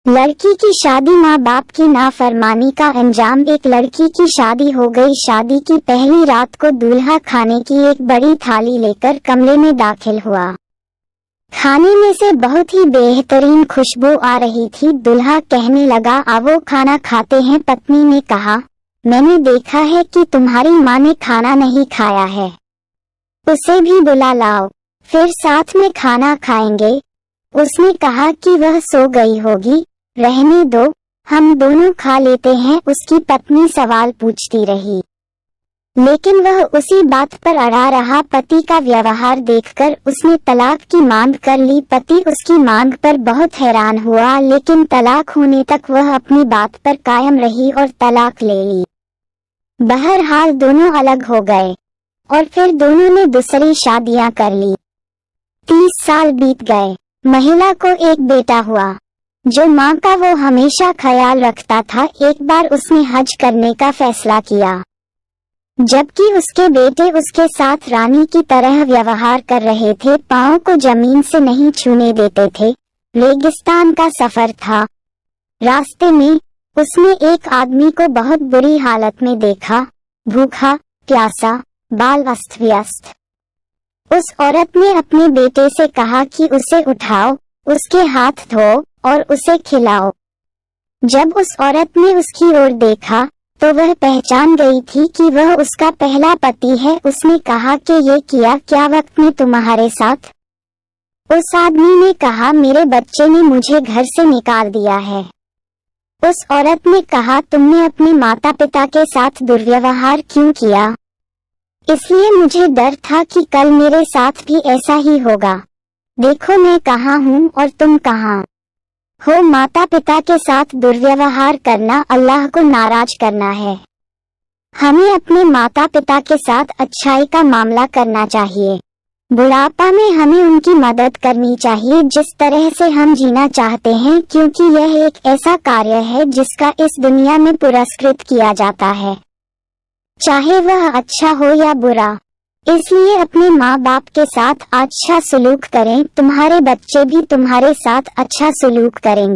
लड़की की शादी माँ बाप की नाफरमानी का अंजाम। एक लड़की की शादी हो गई। शादी की पहली रात को दूल्हा खाने की एक बड़ी थाली लेकर कमरे में दाखिल हुआ। खाने में से बहुत ही बेहतरीन खुशबू आ रही थी। दूल्हा कहने लगा, आओ खाना खाते हैं। पत्नी ने कहा, मैंने देखा है कि तुम्हारी माँ ने खाना नहीं खाया है, उसे भी बुला लाओ, फिर साथ में खाना खाएंगे। उसने कहा कि वह सो गई होगी, रहने दो, हम दोनों खा लेते हैं। उसकी पत्नी सवाल पूछती रही, लेकिन वह उसी बात पर अड़ा रहा। पति का व्यवहार देखकर उसने तलाक की मांग कर ली। पति उसकी मांग पर बहुत हैरान हुआ, लेकिन तलाक होने तक वह अपनी बात पर कायम रही और तलाक ले ली। बहरहाल दोनों अलग हो गए और फिर दोनों ने दूसरी शादियां कर ली। 30 साल बीत गए। महिला को एक बेटा हुआ, जो माँ का वो हमेशा ख्याल रखता था। एक बार उसने हज करने का फैसला किया, जबकि उसके बेटे उसके साथ रानी की तरह व्यवहार कर रहे थे, पाँव को जमीन से नहीं छूने देते थे। रेगिस्तान का सफर था। रास्ते में उसने एक आदमी को बहुत बुरी हालत में देखा, भूखा प्यासा, बाल अस्त व्यस्त। उस औरत ने अपने बेटे से कहा कि उसे उठाओ, उसके हाथ धो और उसे खिलाओ। जब उस औरत ने उसकी ओर देखा तो वह पहचान गई थी कि वह उसका पहला पति है। उसने कहा कि ये किया क्या वक्त में तुम्हारे साथ? उस आदमी ने कहा, मेरे बच्चे ने मुझे घर से निकाल दिया है। उस औरत ने कहा, तुमने अपने माता पिता के साथ दुर्व्यवहार क्यों किया? इसलिए मुझे डर था कि कल मेरे साथ भी ऐसा ही होगा। देखो मैं कहाँ हूँ और तुम कहाँ हो। माता पिता के साथ दुर्व्यवहार करना अल्लाह को नाराज करना है। हमें अपने माता पिता के साथ अच्छाई का मामला करना चाहिए। बुढ़ापा में हमें उनकी मदद करनी चाहिए जिस तरह से हम जीना चाहते हैं, क्योंकि यह एक ऐसा कार्य है जिसका इस दुनिया में पुरस्कृत किया जाता है, चाहे वह अच्छा हो या बुरा। इसलिए अपने माँ बाप के साथ अच्छा सलूक करें, तुम्हारे बच्चे भी तुम्हारे साथ अच्छा सलूक करेंगे।